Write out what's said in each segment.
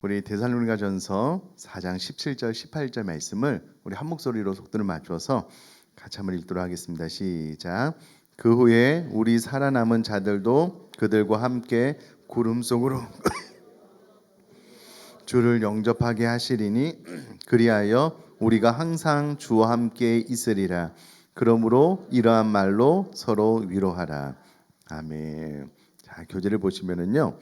우리 데살로니가전서 4장 17절 18절 말씀을 우리 한 목소리로 속도를 맞춰서 같이 한번 읽도록 하겠습니다. 시작. 그 후에 우리 살아남은 자들도 그들과 함께 구름 속으로 주를 영접하게 하시리니 그리하여 우리가 항상 주와 함께 있으리라. 그러므로 이러한 말로 서로 위로하라. 아멘. 자, 교재를 보시면은요.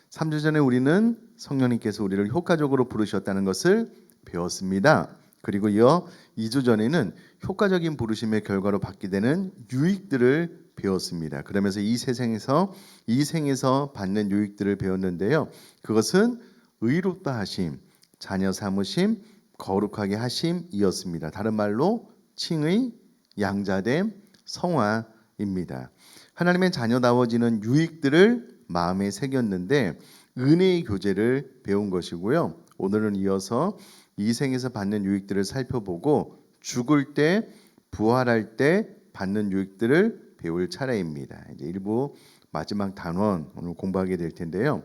3주 전에 우리는 성령님께서 우리를 효과적으로 부르셨다는 것을 배웠습니다. 그리고 이어 2주 전에는 효과적인 부르심의 결과로 받게 되는 유익들을 배웠습니다. 그러면서 이 생에서 받는 유익들을 배웠는데요. 그것은 의롭다 하심, 자녀 삼으심, 거룩하게 하심이었습니다. 다른 말로 칭의, 양자됨, 성화입니다. 하나님의 자녀다워지는 유익들을 마음에 새겼는데 은혜의 교제를 배운 것이고요. 오늘은 이어서 이 생에서 받는 유익들을 살펴보고 죽을 때, 부활할 때 받는 유익들을 배울 차례입니다. 이제 일부 마지막 단원 오늘 공부하게 될 텐데요.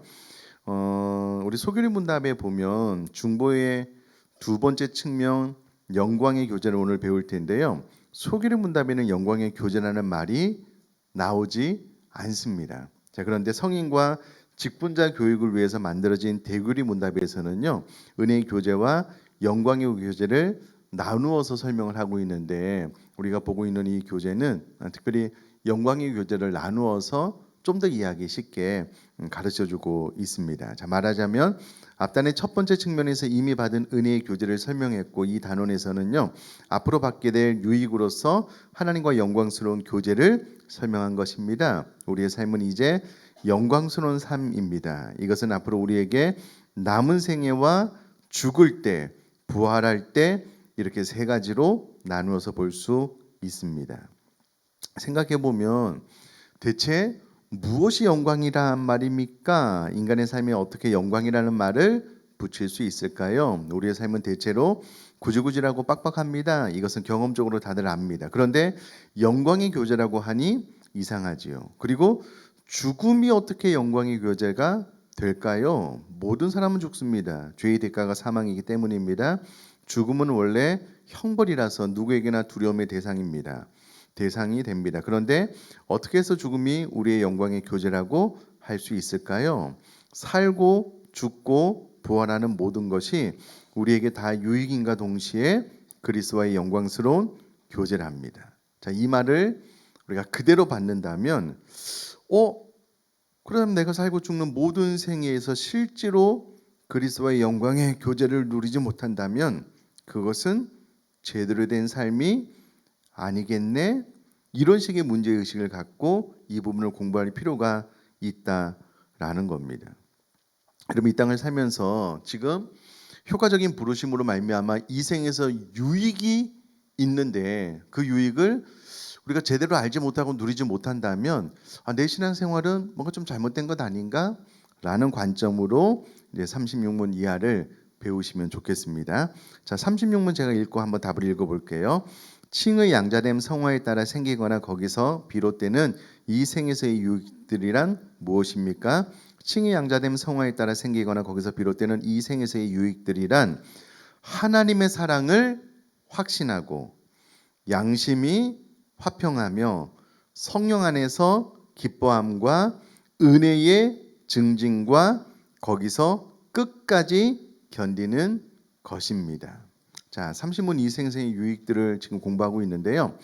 우리 소규리 문답에 보면 중보의 두 번째 측면 영광의 교제를 오늘 배울 텐데요. 소규리 문답에는 영광의 교제라는 말이 나오지 않습니다. 자, 그런데 성인과 직분자 교육을 위해서 만들어진 대규리 문답에서는요. 은혜의 교제와 영광의 교제를 나누어서 설명을 하고 있는데 우리가 보고 있는 이 교제는 특별히 영광의 교제를 나누어서 좀 더 이해하기 쉽게 가르쳐주고 있습니다. 자, 말하자면 앞단의 첫 번째 측면에서 이미 받은 은혜의 교제를 설명했고 이 단원에서는요. 앞으로 받게 될 유익으로서 하나님과 영광스러운 교제를 설명한 것입니다. 우리의 삶은 이제 영광스러운 삶입니다. 이것은 앞으로 우리에게 남은 생애와 죽을 때, 부활할 때 이렇게 세 가지로 나누어서 볼 수 있습니다. 생각해 보면 대체 무엇이 영광이란 말입니까? 인간의 삶에 어떻게 영광이라는 말을 붙일 수 있을까요? 우리의 삶은 대체로 구질구질하고 빡빡합니다. 이것은 경험적으로 다들 압니다. 그런데 영광의 교제라고 하니 이상하지요. 그리고 죽음이 어떻게 영광의 교제가 될까요? 모든 사람은 죽습니다. 죄의 대가가 사망이기 때문입니다. 죽음은 원래 형벌이라서 누구에게나 두려움의 대상이 됩니다. 그런데 어떻게 해서 죽음이 우리의 영광의 교제라고 할 수 있을까요? 살고 죽고 부활하는 모든 것이 우리에게 다 유익인과 동시에 그리스도와의 영광스러운 교제를 합니다. 자, 이 말을 우리가 그대로 받는다면 그럼 내가 살고 죽는 모든 생애에서 실제로 그리스도와의 영광의 교제를 누리지 못한다면 그것은 제대로 된 삶이 아니겠네? 이런 식의 문제의식을 갖고 이 부분을 공부할 필요가 있다라는 겁니다. 그럼 이 땅을 살면서 지금 효과적인 부르심으로 말미암아 이 생에서 유익이 있는데 그 유익을 우리가 제대로 알지 못하고 누리지 못한다면 내 신앙생활은 뭔가 좀 잘못된 것 아닌가? 라는 관점으로 이제 36문 이하를 배우시면 좋겠습니다. 자, 36문 제가 읽고 한번 답을 읽어볼게요. 칭의 양자됨 성화에 따라 생기거나 거기서 비롯되는 이 생에서의 유익들이란 무엇입니까? 칭의 양자됨 성화에 따라 생기거나 거기서 비롯되는 이 생에서의 유익들이란 하나님의 사랑을 확신하고 양심이 화평하며 성령 안에서 기뻐함과 은혜의 증진과 거기서 끝까지 견디는 것입니다. 자, 30문 이생에서의 유익들을 지금 공부하고 있는데요.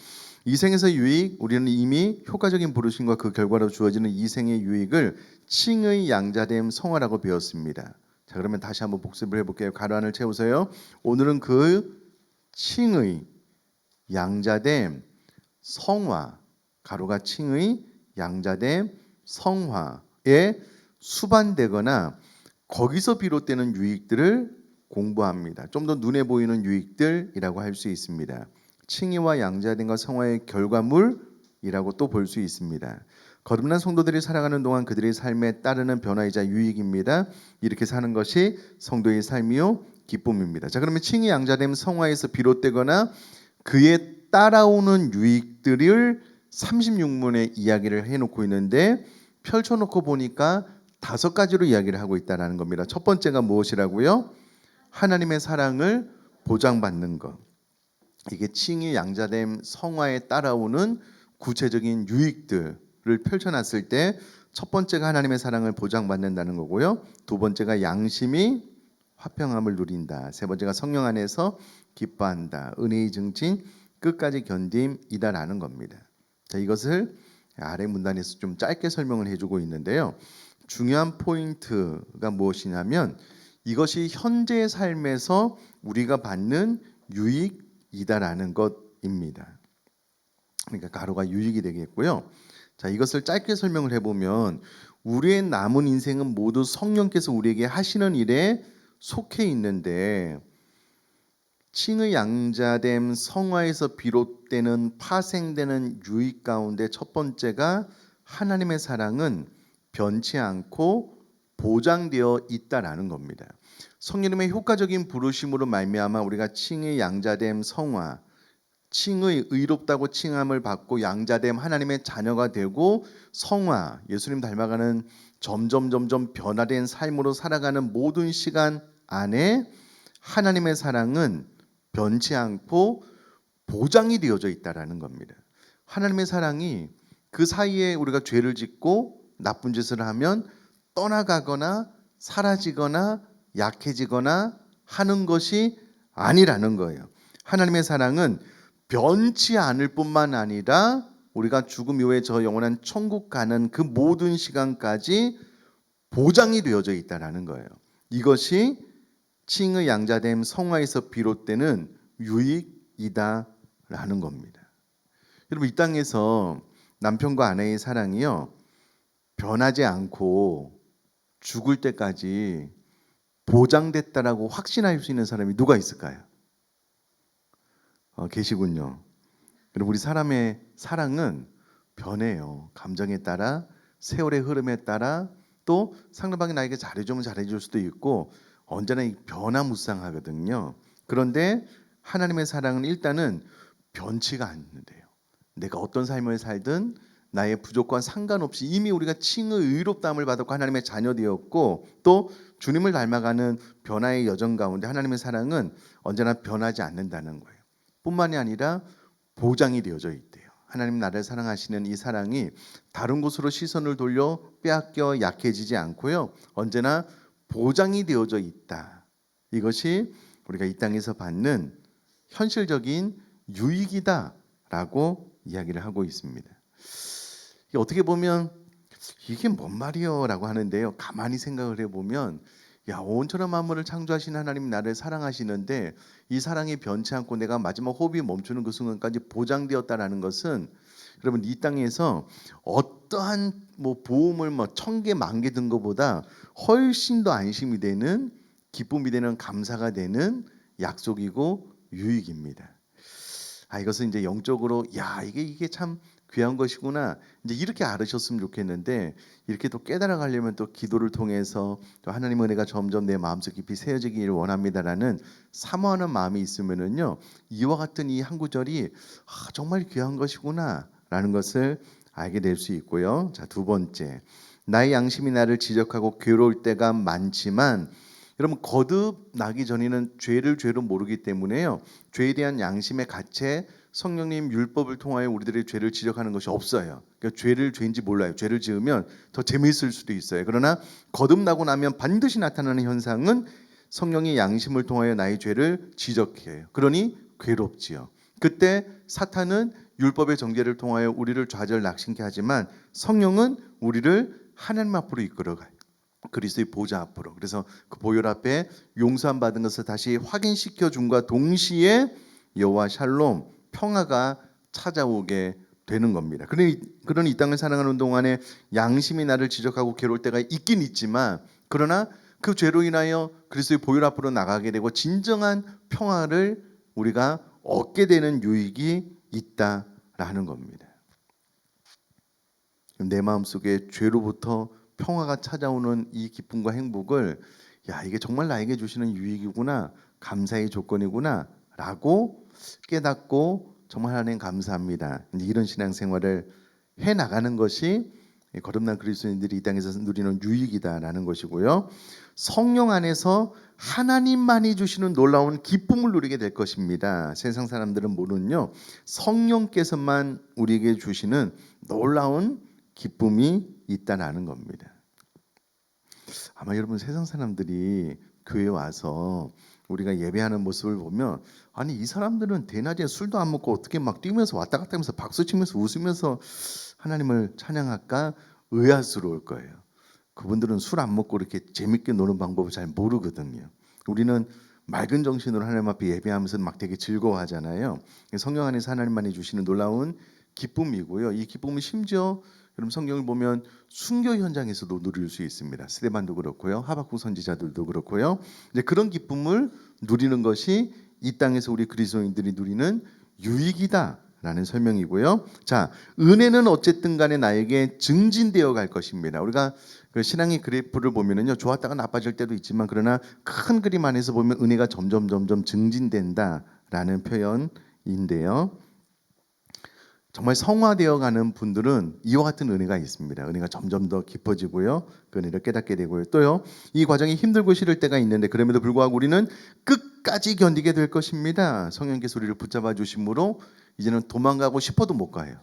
이생에서의 유익, 우리는 이미 효과적인 부르심과 그 결과로 주어지는 이생의 유익을 칭의 양자됨 성화라고 배웠습니다. 자, 그러면 다시 한번 복습을 해볼게요. 가로 안을 채우세요. 오늘은 그 칭의 양자됨 성화, 가로가 칭의 양자됨 성화에 수반되거나 거기서 비롯되는 유익들을 공부합니다. 좀 더 눈에 보이는 유익들이라고 할 수 있습니다. 칭의와 양자됨과 성화의 결과물이라고 또 볼 수 있습니다. 거듭난 성도들이 살아가는 동안 그들의 삶에 따르는 변화이자 유익입니다. 이렇게 사는 것이 성도의 삶이요 기쁨입니다. 자, 그러면 칭의 양자됨 성화에서 비롯되거나 그에 따라오는 유익들을 36문의 이야기를 해놓고 있는데 펼쳐놓고 보니까 다섯 가지로 이야기를 하고 있다라는 겁니다. 첫 번째가 무엇이라고요? 하나님의 사랑을 보장받는 것. 이게 칭의 양자됨 성화에 따라오는 구체적인 유익들을 펼쳐놨을 때 첫 번째가 하나님의 사랑을 보장받는다는 거고요. 두 번째가 양심이 화평함을 누린다. 세 번째가 성령 안에서 기뻐한다. 은혜의 증진 끝까지 견딤이다라는 겁니다. 자, 이것을 아래 문단에서 좀 짧게 설명을 해주고 있는데요. 중요한 포인트가 무엇이냐면 이것이 현재의 삶에서 우리가 받는 유익이다라는 것입니다. 그러니까 가로가 유익이 되겠고요. 자, 이것을 짧게 설명을 해보면 우리의 남은 인생은 모두 성령께서 우리에게 하시는 일에 속해 있는데 칭의 양자됨 성화에서 비롯되는 파생되는 유익 가운데 첫 번째가 하나님의 사랑은 변치 않고 보장되어 있다라는 겁니다. 성령님의 효과적인 부르심으로 말미암아 우리가 칭의 양자됨 성화, 칭의 의롭다고 칭함을 받고 양자됨 하나님의 자녀가 되고 성화, 예수님 닮아가는 점점 변화된 삶으로 살아가는 모든 시간 안에 하나님의 사랑은 변치 않고 보장이 되어져 있다라는 겁니다. 하나님의 사랑이 그 사이에 우리가 죄를 짓고 나쁜 짓을 하면 떠나가거나 사라지거나 약해지거나 하는 것이 아니라는 거예요. 하나님의 사랑은 변치 않을 뿐만 아니라 우리가 죽음 이후에 저 영원한 천국 가는 그 모든 시간까지 보장이 되어져 있다라는 거예요. 이것이 칭의 양자됨 성화에서 비롯되는 유익이다라는 겁니다. 여러분, 이 땅에서 남편과 아내의 사랑이요 변하지 않고 죽을 때까지 보장됐다라고 확신할 수 있는 사람이 누가 있을까요? 계시군요. 여러분, 우리 사람의 사랑은 변해요. 감정에 따라, 세월의 흐름에 따라, 또 상대방이 나에게 잘해주면 잘해줄 수도 있고 언제나 변화무쌍하거든요. 그런데 하나님의 사랑은 일단은 변치가 않는데요. 내가 어떤 삶을 살든 나의 부족과 상관없이 이미 우리가 칭의 의롭다함을 받았고 하나님의 자녀 되었고 또 주님을 닮아가는 변화의 여정 가운데 하나님의 사랑은 언제나 변하지 않는다는 거예요. 뿐만이 아니라 보장이 되어져 있대요. 하나님 나를 사랑하시는 이 사랑이 다른 곳으로 시선을 돌려 빼앗겨 약해지지 않고요. 언제나 보장이 되어져 있다. 이것이 우리가 이 땅에서 받는 현실적인 유익이다라고 이야기를 하고 있습니다. 어떻게 보면 이게 뭔 말이요? 라고 하는데요. 가만히 생각을 해보면 온전한 만물을 창조하신 하나님 나를 사랑하시는데 이 사랑이 변치 않고 내가 마지막 호흡이 멈추는 그 순간까지 보장되었다라는 것은 여러분 이 땅에서 어떠한 보험을 1000개, 10,000개 든 것보다 훨씬 더 안심이 되는 기쁨이 되는 감사가 되는 약속이고 유익입니다. 이것은 이제 영적으로 이게 참 귀한 것이구나 이제 이렇게 알으셨으면 좋겠는데 이렇게 또 깨달아 가려면 또 기도를 통해서 또 하나님 은혜가 점점 내 마음속 깊이 새어지기를 원합니다라는 사모하는 마음이 있으면은요 이와 같은 이 한 구절이 정말 귀한 것이구나라는 것을 알게 될 수 있고요. 자, 두 번째, 나의 양심이 나를 지적하고 괴로울 때가 많지만 여러분 거듭나기 전에는 죄를 죄로 모르기 때문에요. 죄에 대한 양심의 가책 성령님 율법을 통하여 우리들의 죄를 지적하는 것이 없어요. 그러니까 죄를 죄인지 몰라요. 죄를 지으면 더 재미있을 수도 있어요. 그러나 거듭나고 나면 반드시 나타나는 현상은 성령이 양심을 통하여 나의 죄를 지적해요. 그러니 괴롭지요. 그때 사탄은 율법의 정죄를 통하여 우리를 좌절 낙심케 하지만 성령은 우리를 하나님 앞으로 이끌어가요. 그리스도의 보좌 앞으로. 그래서 그 보혈 앞에 용서함 받은 것을 다시 확인시켜 줌과 동시에 여호와 샬롬 평화가 찾아오게 되는 겁니다. 그러니 이 땅을 살아가는 동안에 양심이 나를 지적하고 괴로울 때가 있긴 있지만 그러나 그 죄로 인하여 그리스도의 보혈 앞으로 나가게 되고 진정한 평화를 우리가 얻게 되는 유익이 있다라는 겁니다. 내 마음속에 죄로부터 평화가 찾아오는 이 기쁨과 행복을 이게 정말 나에게 주시는 유익이구나, 감사의 조건이구나 라고 깨닫고 정말 하나님 감사합니다. 이런 신앙생활을 해나가는 것이 거듭난 그리스도인들이 이 땅에서 누리는 유익이다라는 것이고요. 성령 안에서 하나님만이 주시는 놀라운 기쁨을 누리게 될 것입니다. 세상 사람들은 모르는요. 성령께서만 우리에게 주시는 놀라운 기쁨이 있다라는 겁니다. 아마 여러분 세상 사람들이 교회 와서 우리가 예배하는 모습을 보면 아니 이 사람들은 대낮에 술도 안 먹고 어떻게 막 뛰면서 왔다 갔다 하면서 박수 치면서 웃으면서 하나님을 찬양할까 의아스러울 거예요. 그분들은 술 안 먹고 이렇게 재밌게 노는 방법을 잘 모르거든요. 우리는 맑은 정신으로 하나님 앞에 예배하면서 막 되게 즐거워하잖아요. 성령 안에서 하나님만이 주시는 놀라운 기쁨이고요. 이 기쁨은 심지어 여러분 성경을 보면 순교 현장에서도 누릴 수 있습니다. 스데반도 그렇고요. 하박국 선지자들도 그렇고요. 이제 그런 기쁨을 누리는 것이 이 땅에서 우리 그리스도인들이 누리는 유익이다라는 설명이고요. 자, 은혜는 어쨌든 간에 나에게 증진되어 갈 것입니다. 우리가 그 신앙의 그래프를 보면은요. 좋았다가 나빠질 때도 있지만 그러나 큰 그림 안에서 보면 은혜가 점점 증진된다라는 표현인데요. 정말 성화되어 가는 분들은 이와 같은 은혜가 있습니다. 은혜가 점점 더 깊어지고요. 그 은혜를 깨닫게 되고요. 또요. 이 과정이 힘들고 싫을 때가 있는데 그럼에도 불구하고 우리는 끝까지 견디게 될 것입니다. 성령께서 우리를 붙잡아 주심으로 이제는 도망가고 싶어도 못 가요.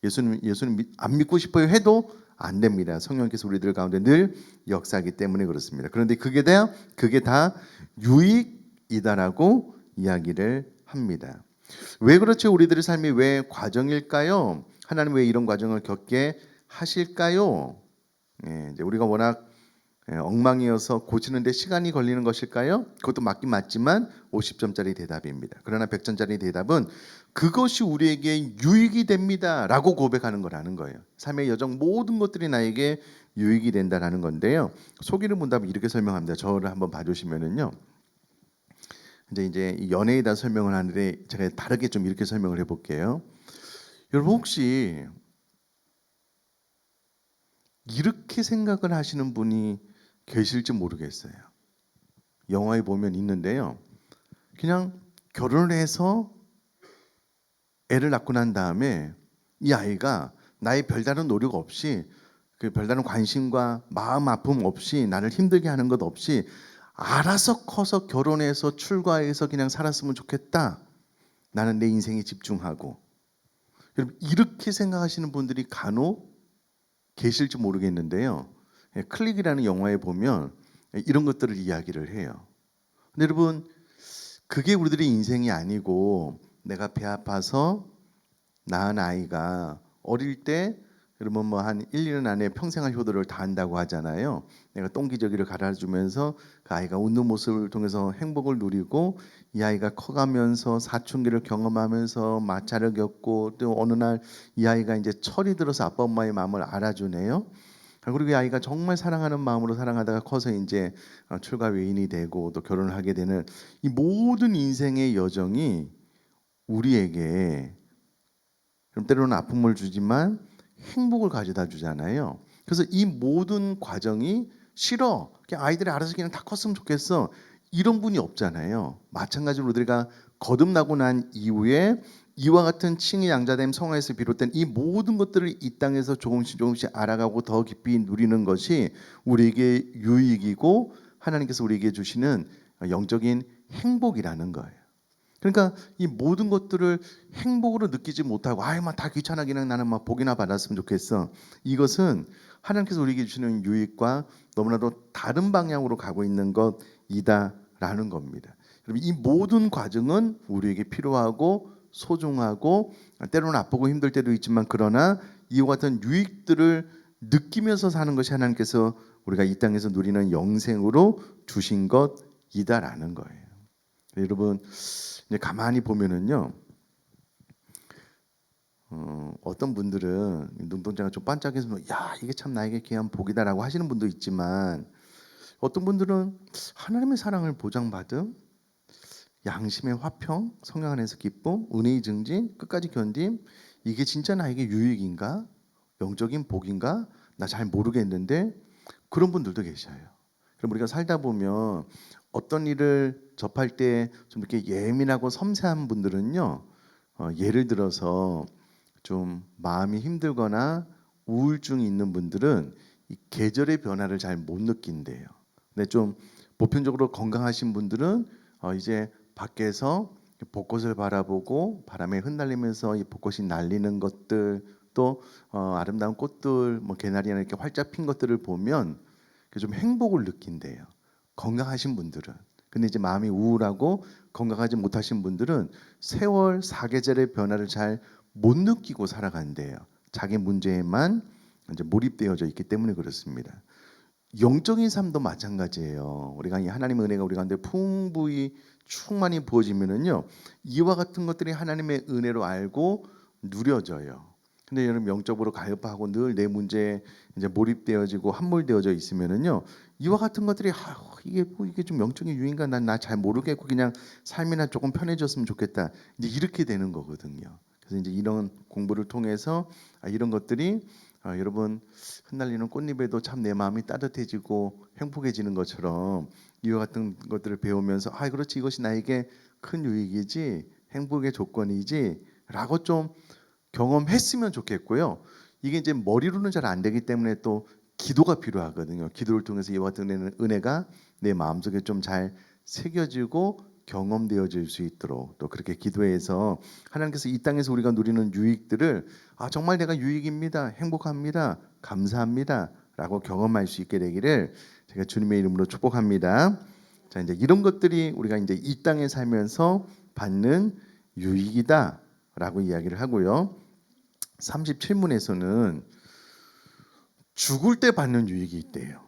예수님 안 믿고 싶어요 해도 안 됩니다. 성령께서 우리들 가운데 늘 역사하기 때문에 그렇습니다. 그런데 그게 다 유익이다라고 이야기를 합니다. 왜 그렇죠? 우리들의 삶이 왜 과정일까요? 하나님 왜 이런 과정을 겪게 하실까요? 이제 우리가 워낙 엉망이어서 고치는데 시간이 걸리는 것일까요? 그것도 맞긴 맞지만 50점짜리 대답입니다. 그러나 100점짜리 대답은 그것이 우리에게 유익이 됩니다라고 고백하는 거라는 거예요. 삶의 여정 모든 것들이 나에게 유익이 된다라는 건데요. 속이는 문답은 이렇게 설명합니다. 저를 한번 봐주시면은요. 이제 연애에다 설명을 하는데 제가 다르게 좀 이렇게 설명을 해볼게요. 여러분 혹시 이렇게 생각을 하시는 분이 계실지 모르겠어요. 영화에 보면 있는데요. 그냥 결혼을 해서 애를 낳고 난 다음에 이 아이가 나의 별다른 노력 없이 그 별다른 관심과 마음 아픔 없이 나를 힘들게 하는 것 없이 알아서 커서 결혼해서 출가해서 그냥 살았으면 좋겠다. 나는 내 인생에 집중하고. 여러분 이렇게 생각하시는 분들이 간혹 계실지 모르겠는데요. 클릭이라는 영화에 보면 이런 것들을 이야기를 해요. 근데 여러분 그게 우리들의 인생이 아니고 내가 배 아파서 낳은 아이가 어릴 때 그러면 뭐 한 1, 2년 안에 평생할 효도를 다 한다고 하잖아요. 내가 똥기저귀를 갈아주면서 그 아이가 웃는 모습을 통해서 행복을 누리고 이 아이가 커가면서 사춘기를 경험하면서 마찰을 겪고 또 어느 날 이 아이가 이제 철이 들어서 아빠 엄마의 마음을 알아주네요. 그리고 이 아이가 정말 사랑하는 마음으로 사랑하다가 커서 이제 출가 외인이 되고 또 결혼을 하게 되는 이 모든 인생의 여정이 우리에게 그럼 때로는 아픔을 주지만 행복을 가져다 주잖아요. 그래서 이 모든 과정이 싫어. 그냥 아이들이 알아서 그냥 다 컸으면 좋겠어. 이런 분이 없잖아요. 마찬가지로 우리가 거듭나고 난 이후에 이와 같은 칭의 양자됨 성화에서 비롯된 이 모든 것들을 이 땅에서 조금씩 알아가고 더 깊이 누리는 것이 우리에게 유익이고 하나님께서 우리에게 주시는 영적인 행복이라는 거예요. 그러니까 이 모든 것들을 행복으로 느끼지 못하고 아이만 다 귀찮아 그냥 나는 막 복이나 받았으면 좋겠어. 이것은 하나님께서 우리에게 주시는 유익과 너무나도 다른 방향으로 가고 있는 것이다라는 겁니다. 여러분 이 모든 과정은 우리에게 필요하고 소중하고 때로는 아프고 힘들 때도 있지만 그러나 이와 같은 유익들을 느끼면서 사는 것이 하나님께서 우리가 이 땅에서 누리는 영생으로 주신 것이다라는 거예요. 여러분 이제 가만히 보면은요, 어떤 분들은 눈동자가 좀 반짝해서 야 이게 참 나에게 귀한 복이다라고 하시는 분도 있지만 어떤 분들은 하나님의 사랑을 보장받음, 양심의 화평, 성령 안에서 기쁨, 은혜의 증진, 끝까지 견딤 이게 진짜 나에게 유익인가? 영적인 복인가? 나 잘 모르겠는데 그런 분들도 계셔요. 그럼 우리가 살다 보면 어떤 일을 접할 때 좀 이렇게 예민하고 섬세한 분들은요, 예를 들어서 좀 마음이 힘들거나 우울증이 있는 분들은 이 계절의 변화를 잘 못 느낀대요. 근데 좀 보편적으로 건강하신 분들은 이제 밖에서 벚꽃을 바라보고 바람에 흩날리면서 이 벚꽃이 날리는 것들, 또 아름다운 꽃들, 뭐 개나리나 이렇게 활짝 핀 것들을 보면 좀 행복을 느낀대요. 건강하신 분들은. 근데 이제 마음이 우울하고 건강하지 못하신 분들은 세월 사계절의 변화를 잘 못 느끼고 살아간대요. 자기 문제에만 이제 몰입되어져 있기 때문에 그렇습니다. 영적인 삶도 마찬가지예요. 우리가 이 하나님의 은혜가 우리 가운데 풍부히 충만히 부어지면은요, 이와 같은 것들이 하나님의 은혜로 알고 누려져요. 근데 여러분 영적으로 가급하고 늘 내 문제에 이제 몰입되어지고 함몰되어져 있으면은요, 이와 같은 것들이 이게 좀 영적인 유인가, 난 나 잘 모르겠고 그냥 삶이나 조금 편해졌으면 좋겠다, 이제 이렇게 되는 거거든요. 그래서 이제 이런 공부를 통해서 이런 것들이 여러분 흩날리는 꽃잎에도 참 내 마음이 따뜻해지고 행복해지는 것처럼 이와 같은 것들을 배우면서 그렇지, 이것이 나에게 큰 유익이지, 행복의 조건이지 라고 좀 경험했으면 좋겠고요. 이게 이제 머리로는 잘 안 되기 때문에 또 기도가 필요하거든요. 기도를 통해서 이와 같은 은혜가 내 마음속에 좀 잘 새겨지고 경험되어질 수 있도록 또 그렇게 기도해서 하나님께서 이 땅에서 우리가 누리는 유익들을 정말 내가 유익입니다, 행복합니다, 감사합니다 라고 경험할 수 있게 되기를 제가 주님의 이름으로 축복합니다. 자, 이제 이런 것들이 우리가 이제 이 땅에 살면서 받는 유익이다 라고 이야기를 하고요. 37문에서는 죽을 때 받는 유익이 있대요.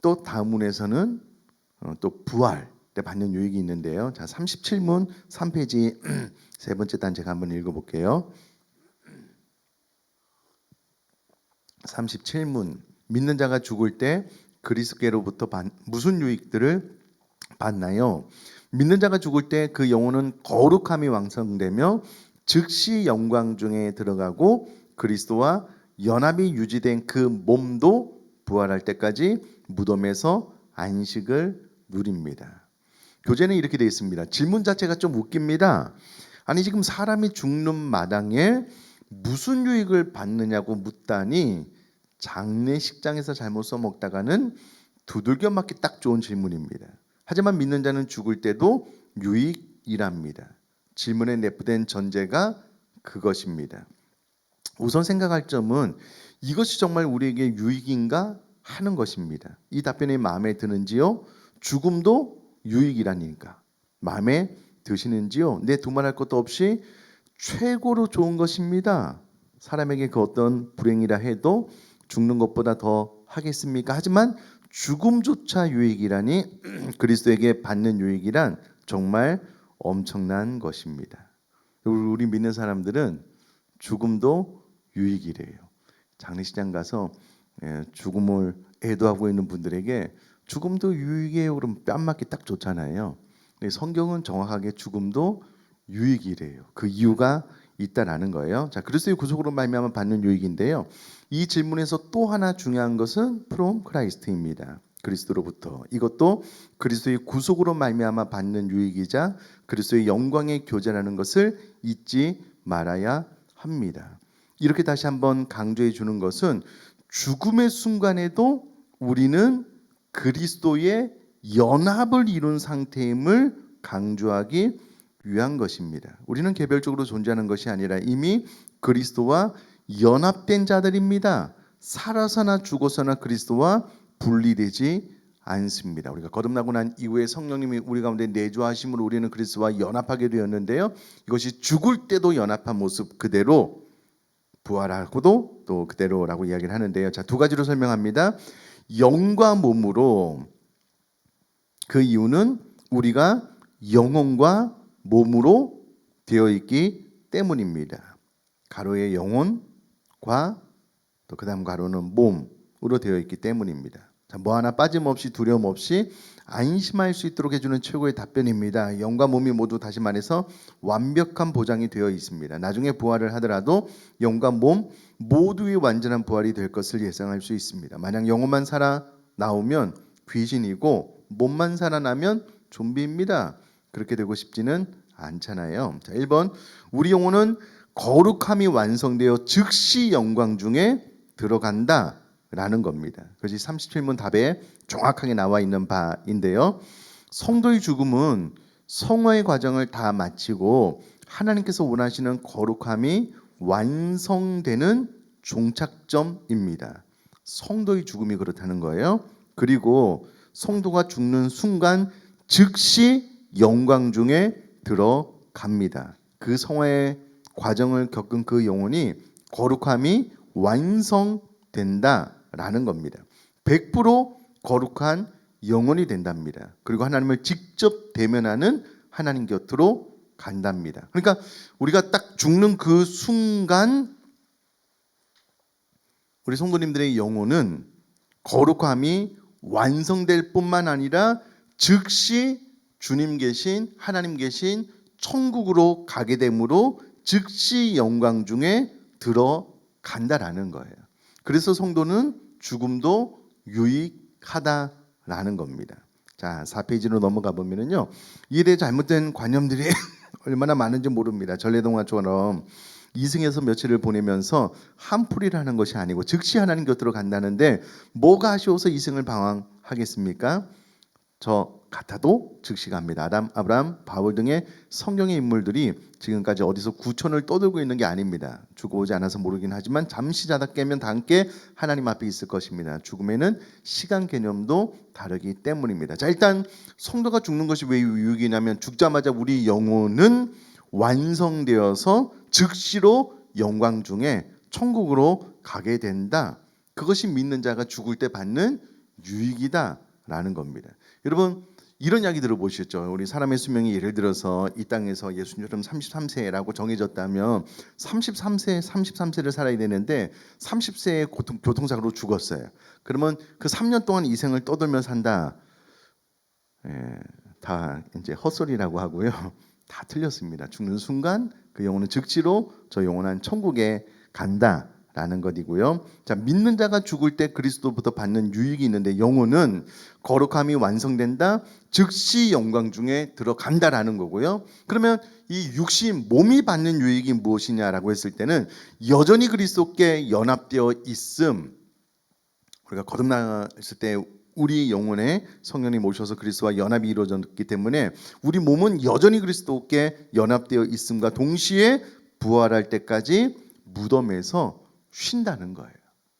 또 다음 문에서는 또 부활 때 받는 유익이 있는데요. 자, 37문 3페이지 세 번째 단 제가 한번 읽어볼게요. 37문, 믿는 자가 죽을 때 그리스도께로부터 무슨 유익들을 받나요? 믿는 자가 죽을 때 그 영혼은 거룩함이 왕성되며 즉시 영광 중에 들어가고 그리스도와 연합이 유지된 그 몸도 부활할 때까지 무덤에서 안식을 누립니다. 교재는 이렇게 되어 있습니다. 질문 자체가 좀 웃깁니다. 아니 지금 사람이 죽는 마당에 무슨 유익을 받느냐고 묻다니 장례식장에서 잘못 써먹다가는 두들겨 맞기 딱 좋은 질문입니다. 하지만 믿는 자는 죽을 때도 유익이랍니다. 질문에 내포된 전제가 그것입니다. 우선 생각할 점은 이것이 정말 우리에게 유익인가 하는 것입니다. 이 답변이 마음에 드는지요? 죽음도 유익이라니까 마음에 드시는지요? 내 두말할 것도 없이 최고로 좋은 것입니다. 사람에게 그 어떤 불행이라 해도 죽는 것보다 더 하겠습니까? 하지만 죽음조차 유익이라니 그리스도에게 받는 유익이란 정말 엄청난 것입니다. 우리 믿는 사람들은 죽음도 유익이래요. 장례식장 가서 죽음을 애도하고 있는 분들에게 죽음도 유익이에요 그러면 뺨 맞기 딱 좋잖아요. 근데 성경은 정확하게 죽음도 유익이래요. 그 이유가 있다라는 거예요. 자, 그리스도의 구속으로 말미암아 받는 유익인데요. 이 질문에서 또 하나 중요한 것은 from Christ입니다. 그리스도로부터. 이것도 그리스도의 구속으로 말미암아 받는 유익이자 그리스도의 영광의 교제라는 것을 잊지 말아야 합니다. 이렇게 다시 한번 강조해 주는 것은 죽음의 순간에도 우리는 그리스도의 연합을 이룬 상태임을 강조하기 위한 것입니다. 우리는 개별적으로 존재하는 것이 아니라 이미 그리스도와 연합된 자들입니다. 살아서나 죽어서나 그리스도와 분리되지 않습니다. 우리가 거듭나고 난 이후에 성령님이 우리 가운데 내주하심으로 우리는 그리스도와 연합하게 되었는데요. 이것이 죽을 때도 연합한 모습 그대로, 부활하고도 또 그대로라고 이야기를 하는데요. 자, 두 가지로 설명합니다. 영과 몸으로, 그 이유는 우리가 영혼과 몸으로 되어 있기 때문입니다. 가로의 영혼과 또 그다음 가로는 몸으로 되어 있기 때문입니다. 자, 뭐 하나 빠짐없이 두려움 없이 안심할 수 있도록 해주는 최고의 답변입니다. 영과 몸이 모두 다시 말해서 완벽한 보장이 되어 있습니다. 나중에 부활을 하더라도 영과 몸 모두의 완전한 부활이 될 것을 예상할 수 있습니다. 만약 영혼만 살아나오면 귀신이고 몸만 살아나면 좀비입니다. 그렇게 되고 싶지는 않잖아요. 자, 1번, 우리 영혼은 거룩함이 완성되어 즉시 영광 중에 들어간다라는 겁니다. 그것이 37문 답에 정확하게 나와 있는 바인데요. 성도의 죽음은 성화의 과정을 다 마치고 하나님께서 원하시는 거룩함이 완성되는 종착점입니다. 성도의 죽음이 그렇다는 거예요. 그리고 성도가 죽는 순간 즉시 영광 중에 들어갑니다. 그 성화의 과정을 겪은 그 영혼이 거룩함이 완성된다라는 겁니다. 100% 거룩한 영혼이 된답니다. 그리고 하나님을 직접 대면하는 하나님 곁으로 간답니다. 그러니까 우리가 딱 죽는 그 순간 우리 성도님들의 영혼은 거룩함이 완성될 뿐만 아니라 즉시 주님 계신 하나님 계신 천국으로 가게 되므로 즉시 영광 중에 들어간다라는 거예요. 그래서 성도는 죽음도 유익하다라는 겁니다. 자, 4페이지로 넘어가 보면은요. 이에 대해 잘못된 관념들이 얼마나 많은지 모릅니다. 전래동화처럼 이승에서 며칠을 보내면서 한풀이라는 것이 아니고 즉시 하나님 곁으로 간다는데 뭐가 아쉬워서 이승을 방황하겠습니까? 저 같아도 즉시 갑니다. 아담, 아브라함, 바울 등의 성경의 인물들이 지금까지 어디서 구천을 떠들고 있는 게 아닙니다. 죽어오지 않아서 모르긴 하지만 잠시 자다 깨면 다 함께 하나님 앞에 있을 것입니다. 죽음에는 시간 개념도 다르기 때문입니다. 자, 일단 성도가 죽는 것이 왜 유익이냐면 죽자마자 우리 영혼은 완성되어서 즉시로 영광 중에 천국으로 가게 된다. 그것이 믿는 자가 죽을 때 받는 유익이다라는 겁니다. 여러분 이런 이야기 들어보셨죠? 우리 사람의 수명이 예를 들어서 이 땅에서 예수님처럼 33세라고 정해졌다면 33세를 살아야 되는데 30세에 교통사고로 죽었어요. 그러면 그 3년 동안 이 생을 떠돌며 산다. 다 이제 헛소리라고 하고요. 다 틀렸습니다. 죽는 순간 그 영혼은 즉시로 저 영원한 천국에 간다라는 것이고요. 자, 믿는 자가 죽을 때 그리스도부터 받는 유익이 있는데 영혼은 거룩함이 완성된다, 즉시 영광 중에 들어간다라는 거고요. 그러면 이 육신 몸이 받는 유익이 무엇이냐라고 했을 때는 여전히 그리스도께 연합되어 있음. 우리가 거듭났을 때 우리 영혼에 성령님 오셔서 그리스도와 연합이 이루어졌기 때문에 우리 몸은 여전히 그리스도께 연합되어 있음과 동시에 부활할 때까지 무덤에서 쉰다는 거예요.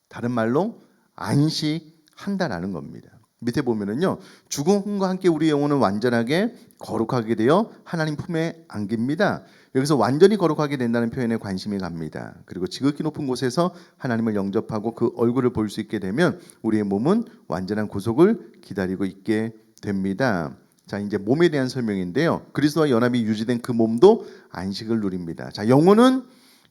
다른 말로 안식한다라는 겁니다. 밑에 보면은요, 죽음과 함께 우리 영혼은 완전하게 거룩하게 되어 하나님 품에 안깁니다. 여기서 완전히 거룩하게 된다는 표현에 관심이 갑니다. 그리고 지극히 높은 곳에서 하나님을 영접하고 그 얼굴을 볼 수 있게 되면 우리의 몸은 완전한 구속을 기다리고 있게 됩니다. 자, 이제 몸에 대한 설명인데요. 그리스도와 연합이 유지된 그 몸도 안식을 누립니다. 자, 영혼은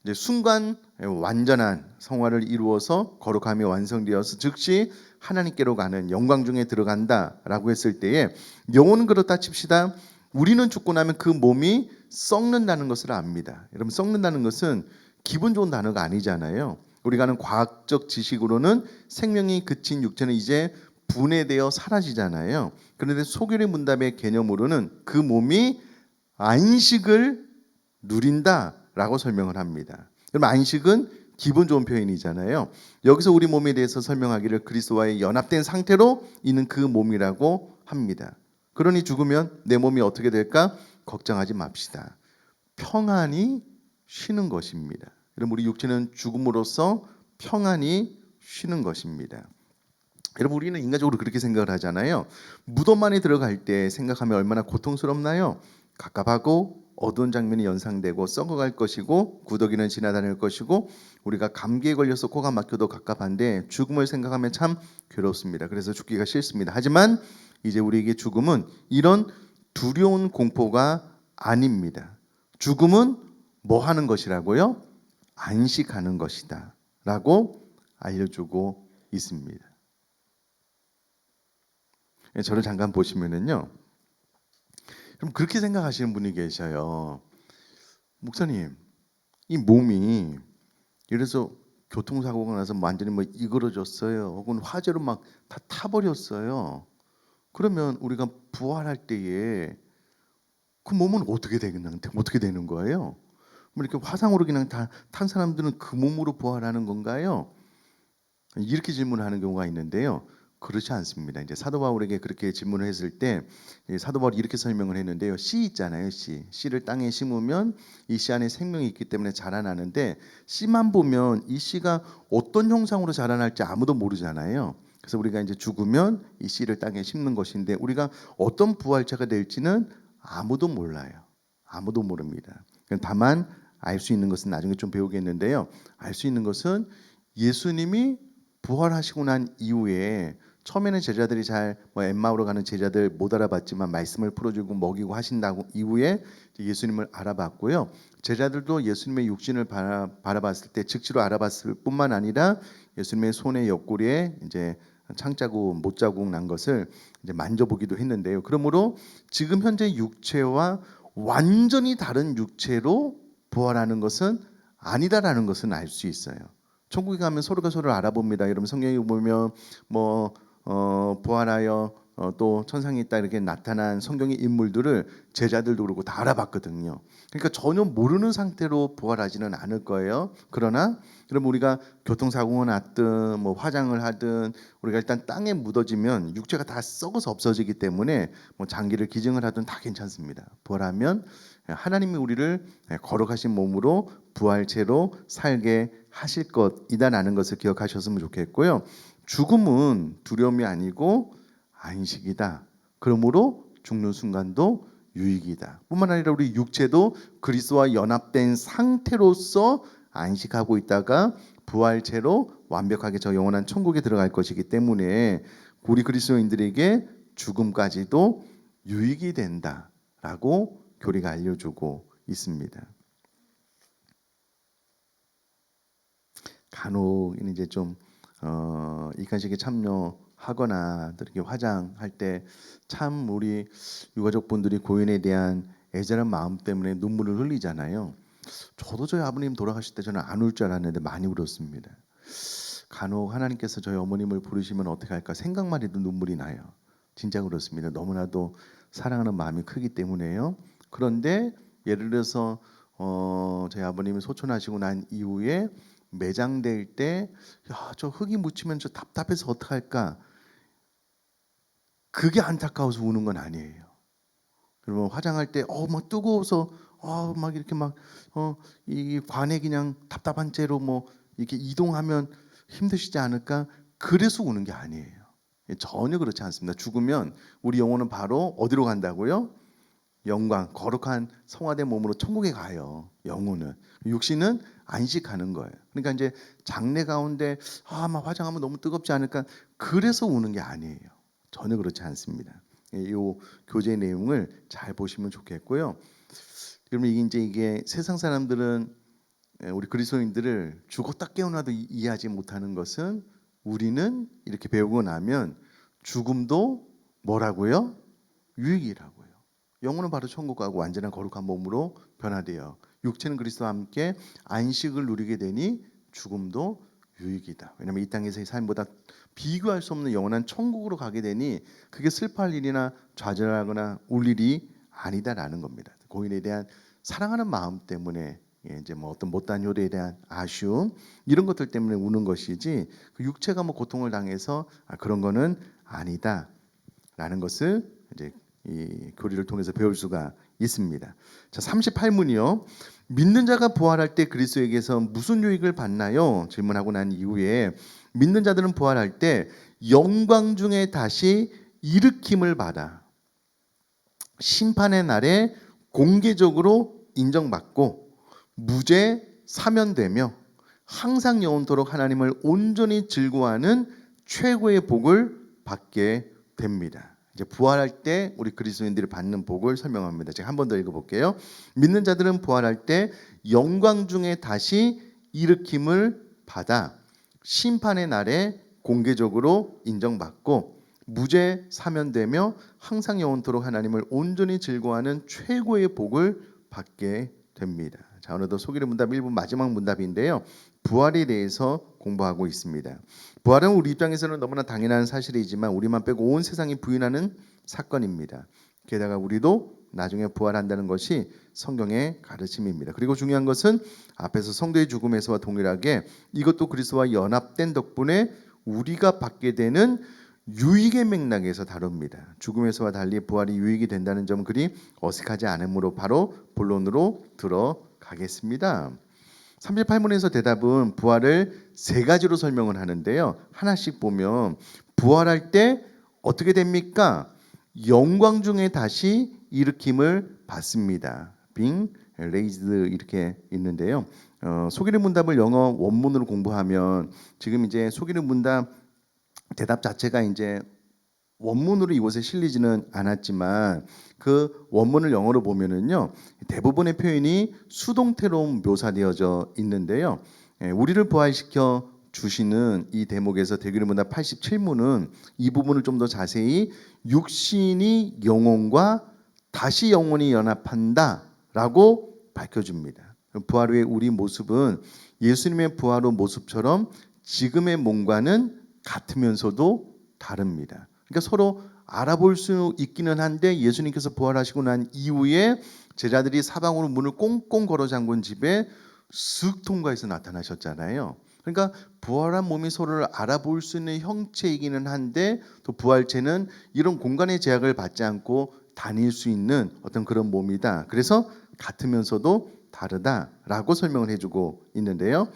이제 순간 완전한 성화를 이루어서 거룩함이 완성되어서 즉시 하나님께로 가는 영광 중에 들어간다라고 했을 때에 영혼은 그렇다 칩시다. 우리는 죽고 나면 그 몸이 썩는다는 것을 압니다. 여러분 썩는다는 것은 기분 좋은 단어가 아니잖아요. 우리가 아는 과학적 지식으로는 생명이 그친 육체는 이제 분해되어 사라지잖아요. 그런데 소결의 문답의 개념으로는 그 몸이 안식을 누린다라고 설명을 합니다. 그럼 안식은 기분 좋은 표현이잖아요. 여기서 우리 몸에 대해서 설명하기를 그리스도와의 연합된 상태로 있는 그 몸이라고 합니다. 그러니 죽으면 내 몸이 어떻게 될까? 걱정하지 맙시다. 평안히 쉬는 것입니다. 여러분 우리 육체는 죽음으로써 평안히 쉬는 것입니다. 여러분 우리는 인간적으로 그렇게 생각을 하잖아요. 무덤 안에 들어갈 때 생각하면 얼마나 고통스럽나요? 갑갑하고 어두운 장면이 연상되고 썩어갈 것이고 구더기는 지나다닐 것이고 우리가 감기에 걸려서 코가 막혀도 갑갑한데 죽음을 생각하면 참 괴롭습니다. 그래서 죽기가 싫습니다. 하지만 이제 우리에게 죽음은 이런 두려운 공포가 아닙니다. 죽음은 뭐 하는 것이라고요? 안식하는 것이다 라고 알려주고 있습니다. 저를 잠깐 보시면은요, 그럼 그렇게 생각하시는 분이 계셔요. 목사님, 이 몸이 이래서 교통사고가 나서 완전히 뭐 이그러졌어요. 혹은 화재로 막 다 타버렸어요. 그러면 우리가 부활할 때에 그 몸은 어떻게 되는 거예요? 뭐 이렇게 화상으로 그냥 다 탄 사람들은 그 몸으로 부활하는 건가요? 이렇게 질문하는 경우가 있는데요. 그렇지 않습니다. 이제 사도 바울에게 그렇게 질문을 했을 때 사도 바울이 이렇게 설명을 했는데요. 씨 있잖아요. 씨를 땅에 심으면 이 씨 안에 생명이 있기 때문에 자라나는데 씨만 보면 이 씨가 어떤 형상으로 자라날지 아무도 모르잖아요. 그래서 우리가 이제 죽으면 이 씨를 땅에 심는 것인데 우리가 어떤 부활체가 될지는 아무도 몰라요. 아무도 모릅니다. 다만 알 수 있는 것은 나중에 좀 배우겠는데요. 알 수 있는 것은 예수님이 부활하시고 난 이후에 처음에는 제자들이 잘 엠마오로 가는 제자들 못 알아봤지만 말씀을 풀어주고 먹이고 하신다고 이후에 예수님을 알아봤고요. 제자들도 예수님의 육신을 바라봤을 때 즉시로 알아봤을 뿐만 아니라 예수님의 손의 옆구리에 이제 창자국 못자국 난 것을 이제 만져보기도 했는데요. 그러므로 지금 현재 육체와 완전히 다른 육체로 부활하는 것은 아니다라는 것은 알 수 있어요. 천국에 가면 서로가 서로를 알아봅니다. 여러분 성경에 보면 부활하여 또 천상에 있다 이렇게 나타난 성경의 인물들을 제자들도 그러고 다 알아봤거든요. 그러니까 전혀 모르는 상태로 부활하지는 않을 거예요. 그러나 여러분 우리가 교통사고가 났든 뭐 화장을 하든 우리가 일단 땅에 묻어지면 육체가 다 썩어서 없어지기 때문에 뭐 장기를 기증을 하든 다 괜찮습니다. 부활하면 하나님이 우리를 거룩하신 몸으로 부활체로 살게 하실 것이다라는 것을 기억하셨으면 좋겠고요. 죽음은 두려움이 아니고 안식이다. 그러므로 죽는 순간도 유익이다. 뿐만 아니라 우리 육체도 그리스도와 연합된 상태로서 안식하고 있다가 부활체로 완벽하게 저 영원한 천국에 들어갈 것이기 때문에 우리 그리스도인들에게 죽음까지도 유익이 된다라고 교리가 알려주고 있습니다. 간혹 이제 좀 이간식에 참여하거나 이렇게 화장할 때 참 우리 유가족 분들이 고인에 대한 애절한 마음 때문에 눈물을 흘리잖아요. 저도 저희 아버님 돌아가실 때 저는 안 울 줄 알았는데 많이 울었습니다. 간혹 하나님께서 저희 어머님을 부르시면 어떻게 할까 생각만 해도 눈물이 나요. 진짜 그렇습니다. 너무나도 사랑하는 마음이 크기 때문에요. 그런데 예를 들어서 저희 아버님이 소천하시고 난 이후에 매장될 때, 야, 저 흙이 묻히면 저 답답해서 어떡할까? 그게 안타까워서 우는 건 아니에요. 그러면 화장할 때, 막 뜨거워서, 막 이렇게 이 관에 그냥 답답한 채로 뭐 이렇게 이동하면 힘드시지 않을까? 그래서 우는 게 아니에요. 전혀 그렇지 않습니다. 죽으면 우리 영혼은 바로 어디로 간다고요? 영광, 거룩한 성화된 몸으로 천국에 가요. 영혼은. 육신은 안식하는 거예요. 그러니까 이제 장래 가운데 막 화장하면 너무 뜨겁지 않을까? 그래서 우는 게 아니에요. 전혀 그렇지 않습니다. 이 교제 내용을 잘 보시면 좋겠고요. 그러면 이게 세상 사람들은 우리 그리스도인들을 죽었다 깨어나도 이해하지 못하는 것은 우리는 이렇게 배우고 나면 죽음도 뭐라고요? 유익이라고요. 영혼은 바로 천국 가고 완전한 거룩한 몸으로 변화되어 육체는 그리스도와 함께 안식을 누리게 되니 죽음도 유익이다. 왜냐하면 이 땅에서의 삶보다 비교할 수 없는 영원한 천국으로 가게 되니 그게 슬퍼할 일이나 좌절하거나 울 일이 아니다라는 겁니다. 고인에 대한 사랑하는 마음 때문에 이제 뭐 어떤 못다한 효도에 대한 아쉬움 이런 것들 때문에 우는 것이지 그 육체가 뭐 고통을 당해서 그런 거는 아니다라는 것을 이제 이 교리를 통해서 배울 수가 있습니다. 자, 38문이요. 믿는 자가 부활할 때 그리스도에게서 무슨 유익을 받나요? 질문하고 난 이후에 믿는 자들은 부활할 때 영광 중에 다시 일으킴을 받아 심판의 날에 공개적으로 인정받고 무죄 사면되며 항상 영원토록 하나님을 온전히 즐거워하는 최고의 복을 받게 됩니다. 이제 부활할 때 우리 그리스도인들이 받는 복을 설명합니다. 제가 한 번 더 읽어볼게요. 믿는 자들은 부활할 때 영광 중에 다시 일으킴을 받아 심판의 날에 공개적으로 인정받고 무죄 사면되며 항상 영원토록 하나님을 온전히 즐거워하는 최고의 복을 받게 됩니다. 자, 오늘도 소개의 문답 1부 마지막 문답인데요. 부활에 대해서 공부하고 있습니다. 부활은 우리 입장에서는 너무나 당연한 사실이지만 우리만 빼고 온 세상이 부인하는 사건입니다. 게다가 우리도 나중에 부활한다는 것이 성경의 가르침입니다. 그리고 중요한 것은 앞에서 성도의 죽음에서와 동일하게 이것도 그리스도와 연합된 덕분에 우리가 받게 되는 유익의 맥락에서 다룹니다. 죽음에서와 달리 부활이 유익이 된다는 점 그리 어색하지 않으므로 바로 본론으로 들어가겠습니다. 38문에서 대답은 부활을 세 가지로 설명을 하는데요. 하나씩 보면 부활할 때 어떻게 됩니까? 영광 중에 다시 일으킴을 받습니다. being raised 이렇게 있는데요. 속이는 문답을 영어 원문으로 공부하면 지금 이제 속이는 문답 대답 자체가 이제 원문으로 이곳에 실리지는 않았지만 그 원문을 영어로 보면은요 대부분의 표현이 수동태로 묘사되어져 있는데요. 우리를 부활시켜 주시는 이 대목에서 대규모 문답 87문은 이 부분을 좀 더 자세히 육신이 영혼과 다시 영혼이 연합한다라고 밝혀줍니다. 부활 후의 우리 모습은 예수님의 부활 후 모습처럼 지금의 몸과는 같으면서도 다릅니다. 그러니까 서로 알아볼 수 있기는 한데 예수님께서 부활하시고 난 이후에 제자들이 사방으로 문을 꽁꽁 걸어 잠근 집에 쓱 통과해서 나타나셨잖아요. 그러니까 부활한 몸이 서로를 알아볼 수 있는 형체이기는 한데 또 부활체는 이런 공간의 제약을 받지 않고 다닐 수 있는 어떤 그런 몸이다. 그래서 같으면서도 다르다라고 설명을 해주고 있는데요.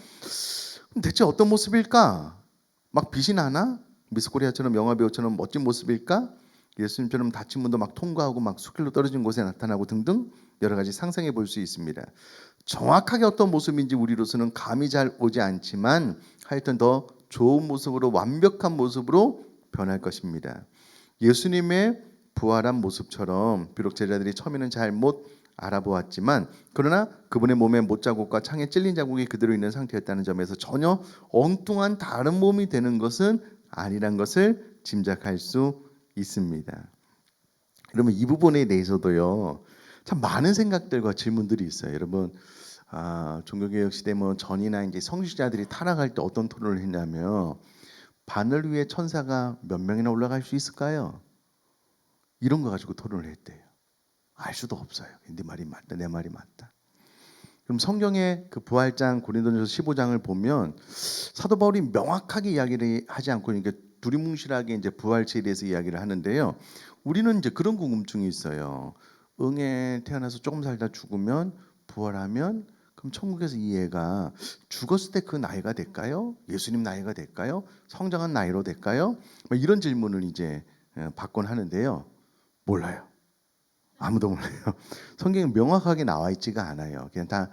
대체 어떤 모습일까? 막 빛이 나나? 미스코리아처럼 영화배우처럼 멋진 모습일까? 예수님처럼 닫힌 문도 막 통과하고 막 숲길로 떨어진 곳에 나타나고 등등 여러 가지 상상해 볼 수 있습니다. 정확하게 어떤 모습인지 우리로서는 감이 잘 오지 않지만 하여튼 더 좋은 모습으로 완벽한 모습으로 변할 것입니다. 예수님의 부활한 모습처럼 비록 제자들이 처음에는 잘 못 알아보았지만 그러나 그분의 몸에 못자국과 창에 찔린 자국이 그대로 있는 상태였다는 점에서 전혀 엉뚱한 다른 몸이 되는 것은 아니란 것을 짐작할 수 있습니다. 여러분 이 부분에 대해서도요 참 많은 생각들과 질문들이 있어요. 여러분 종교개혁 시대 뭐 전이나 이제 성직자들이 타락할 때 어떤 토론을 했냐면 바늘 위에 천사가 몇 명이나 올라갈 수 있을까요? 이런 거 가지고 토론을 했대요. 알 수도 없어요. 네 말이 맞다, 내 말이 맞다. 그럼 성경의 그 부활장 고린도전서 15장을 보면 사도 바울이 명확하게 이야기를 하지 않고 이렇게 두리뭉실하게 이제 부활체에 대해서 이야기를 하는데요. 우리는 이제 그런 궁금증이 있어요. 응에 태어나서 조금 살다 죽으면 부활하면 그럼 천국에서 이 애가 죽었을 때 그 나이가 될까요? 예수님 나이가 될까요? 성장한 나이로 될까요? 이런 질문을 이제 받곤 하는데요. 몰라요. 아무도 몰라요. 성경에 명확하게 나와 있지가 않아요. 그냥 다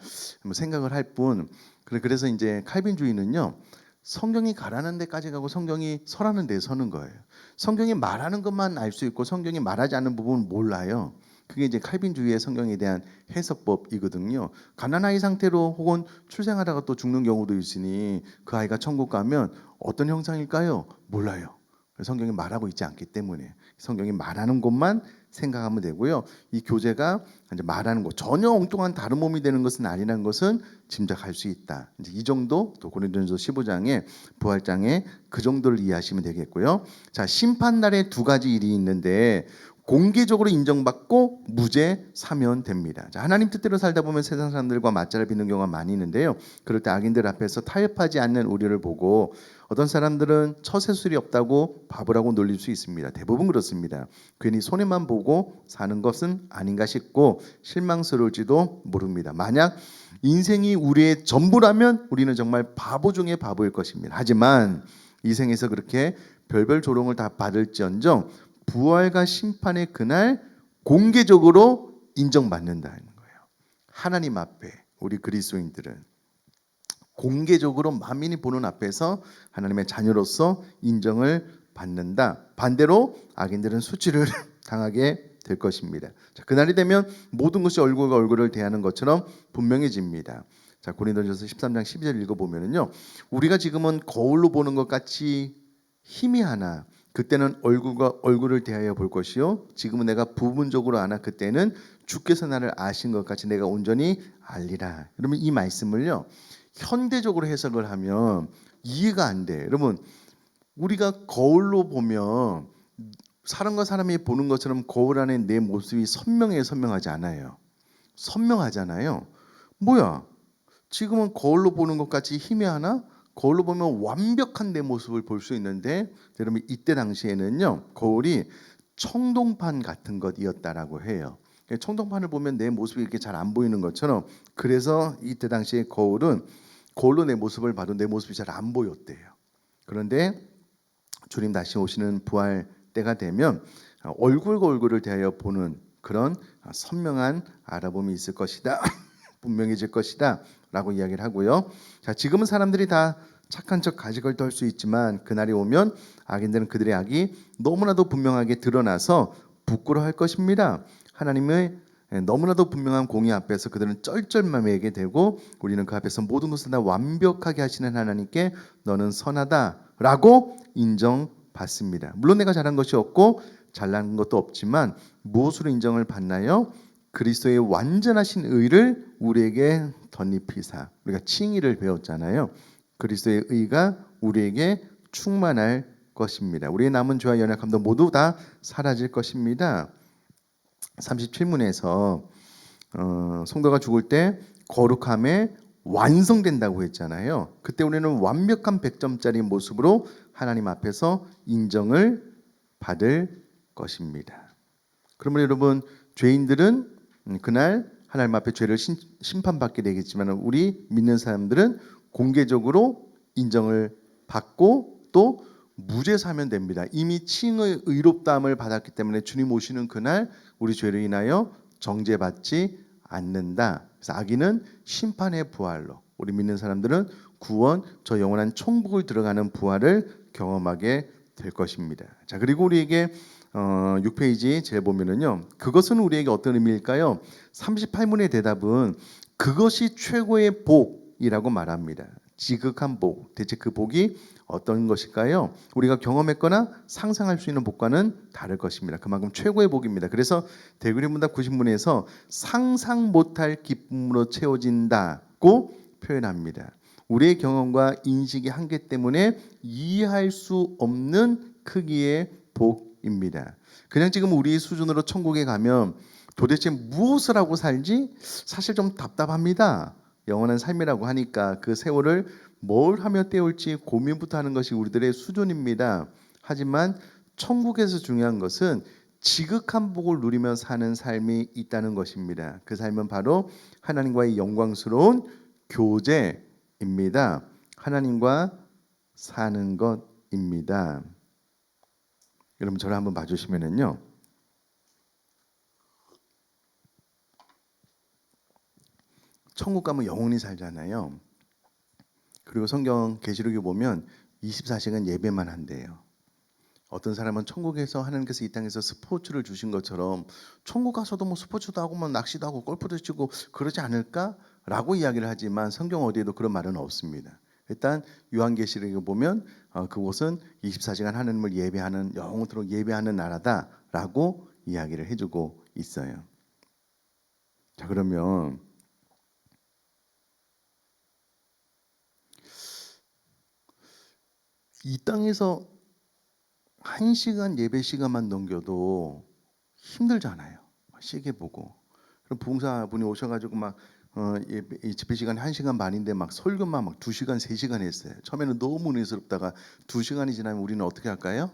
생각을 할 뿐. 그래서 이제 칼빈주의는요. 성경이 가라는 데까지 가고 성경이 서라는 데 서는 거예요. 성경이 말하는 것만 알 수 있고 성경이 말하지 않는 부분은 몰라요. 그게 이제 칼빈주의의 성경에 대한 해석법이거든요. 가난아이 상태로 혹은 출생하다가 또 죽는 경우도 있으니 그 아이가 천국 가면 어떤 형상일까요? 몰라요. 성경이 말하고 있지 않기 때문에 성경이 말하는 것만 생각하면 되고요. 이 교재가 이제 말하는 것 전혀 엉뚱한 다른 몸이 되는 것은 아니라는 것은 짐작할 수 있다. 이제 이 정도 또 고린도전서 15장에 부활장에 그 정도를 이해하시면 되겠고요. 자, 심판 날에 두 가지 일이 있는데 공개적으로 인정받고 무죄 사면 됩니다. 자, 하나님 뜻대로 살다 보면 세상 사람들과 맞자를 빚는 경우가 많이 있는데요. 그럴 때 악인들 앞에서 타협하지 않는 우리를 보고 어떤 사람들은 처세술이 없다고 바보라고 놀릴 수 있습니다. 대부분 그렇습니다. 괜히 손해만 보고 사는 것은 아닌가 싶고 실망스러울지도 모릅니다. 만약 인생이 우리의 전부라면 우리는 정말 바보 중에 바보일 것입니다. 하지만 이 생에서 그렇게 별별 조롱을 다 받을지언정 부활과 심판의 그날 공개적으로 인정받는다는 거예요. 하나님 앞에 우리 그리스도인들은 공개적으로 만민이 보는 앞에서 하나님의 자녀로서 인정을 받는다. 반대로 악인들은 수치를 당하게 될 것입니다. 자, 그날이 되면 모든 것이 얼굴과 얼굴을 대하는 것처럼 분명해집니다. 자, 고린도전서 13장 12절 읽어보면요, 우리가 지금은 거울로 보는 것 같이 희미하나 그때는 얼굴과 얼굴을 대하여 볼 것이요 지금은 내가 부분적으로 아나 그때는 주께서 나를 아신 것 같이 내가 온전히 알리라. 여러분 이 말씀을요 현대적으로 해석을 하면 이해가 안 돼. 여러분 우리가 거울로 보면 사람과 사람이 보는 것처럼 거울 안에 내 모습이 선명하지 않아요. 선명하잖아요. 뭐야? 지금은 거울로 보는 것 같이 희미하나? 거울로 보면 완벽한 내 모습을 볼 수 있는데, 여러분 이때 당시에는요 거울이 청동판 같은 것이었다라고 해요. 청동판을 보면 내 모습이 이렇게 잘 안 보이는 것처럼, 그래서 이때 당시에 거울은 거울로 내 모습을 봐도 내 모습이 잘 안 보였대요. 그런데 주님 다시 오시는 부활 때가 되면 얼굴과 얼굴을 대하여 보는 그런 선명한 알아봄이 있을 것이다. 분명해질 것이다 라고 이야기를 하고요. 자, 지금은 사람들이 다 착한 척 가지걸 떨 수 있지만 그날이 오면 악인들은 그들의 악이 너무나도 분명하게 드러나서 부끄러워할 것입니다. 하나님의 너무나도 분명한 공의 앞에서 그들은 쩔쩔매게 되고, 우리는 그 앞에서 모든 것을 다 완벽하게 하시는 하나님께 너는 선하다라고 인정받습니다. 물론 내가 잘한 것이 없고 잘난 것도 없지만 무엇으로 인정을 받나요? 그리스도의 완전하신 의를 우리에게 덧입히사. 우리가 칭의를 배웠잖아요. 그리스도의 의가 우리에게 충만할 것입니다. 우리의 남은 죄와 연약함도 모두 다 사라질 것입니다. 37문에서 성도가 죽을 때 거룩함에 완성된다고 했잖아요. 그때 우리는 완벽한 100점짜리 모습으로 하나님 앞에서 인정을 받을 것입니다. 그러면 여러분, 죄인들은 그날 하나님 앞에 죄를 심판받게 되겠지만, 우리 믿는 사람들은 공개적으로 인정을 받고 또 무죄 사면 됩니다. 이미 칭의 의롭다함을 받았기 때문에 주님 오시는 그날 우리 죄를 인하여 정죄받지 않는다. 그래서 악인은 심판의 부활로, 우리 믿는 사람들은 구원, 저 영원한 천국을 들어가는 부활을 경험하게 될 것입니다. 자, 그리고 우리에게 6페이지 제일 보면은요, 그것은 우리에게 어떤 의미일까요? 38문의 대답은 그것이 최고의 복이라고 말합니다. 지극한 복. 대체 그 복이 어떤 것일까요? 우리가 경험했거나 상상할 수 있는 복과는 다를 것입니다. 그만큼 최고의 복입니다. 그래서 대구리문답 90문에서 상상 못할 기쁨으로 채워진다고 표현합니다. 우리의 경험과 인식의 한계 때문에 이해할 수 없는 크기의 복입니다. 그냥 지금 우리 수준으로 천국에 가면 도대체 무엇을 하고 살지 사실 좀 답답합니다. 영원한 삶이라고 하니까 그 세월을 뭘 하며 때울지 고민부터 하는 것이 우리들의 수준입니다. 하지만 천국에서 중요한 것은 지극한 복을 누리며 사는 삶이 있다는 것입니다. 그 삶은 바로 하나님과의 영광스러운 교제입니다. 하나님과 사는 것입니다. 여러분 저를 한번 봐주시면은요, 천국 가면 영원히 살잖아요. 그리고 성경 계시록에 보면 24시간 예배만 한대요. 어떤 사람은 천국에서 하나님께서 이 땅에서 스포츠를 주신 것처럼 천국 가서도 뭐 스포츠도 하고 뭐 낚시도 하고 골프도 치고 그러지 않을까라고 이야기를 하지만 성경 어디에도 그런 말은 없습니다. 일단 요한계시록에 보면 그곳은 24시간 하나님을 예배하는, 영원토록 예배하는 나라다라고 이야기를 해주고 있어요. 자, 그러면 이 땅에서 1시간 예배 시간만 넘겨도 힘들잖아요. 시계 보고. 그럼 부흥사분이 오셔가지고 막 예배, 집회 시간이 1시간 반인데 막 설교만 막 2시간, 3시간 했어요. 처음에는 너무 은혜스럽다가 2시간이 지나면 우리는 어떻게 할까요?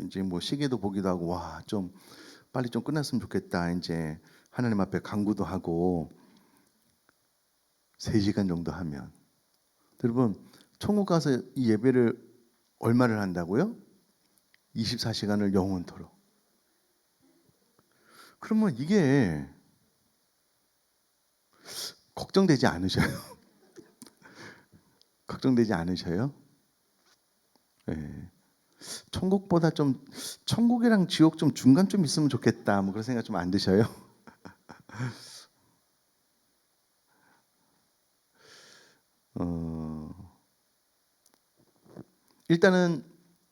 이제 뭐 시계도 보기도 하고, 와, 좀 빨리 좀 끝났으면 좋겠다. 이제 하나님 앞에 간구도 하고 3시간 정도 하면. 여러분, 천국 가서 이 예배를 얼마를 한다고요? 24시간을 영원토록. 그러면 이게 걱정되지 않으셔요? 걱정되지 않으셔요? 네. 천국보다 좀, 천국이랑 지옥 좀 중간 좀 있으면 좋겠다, 뭐 그런 생각 좀 안 드셔요? 일단은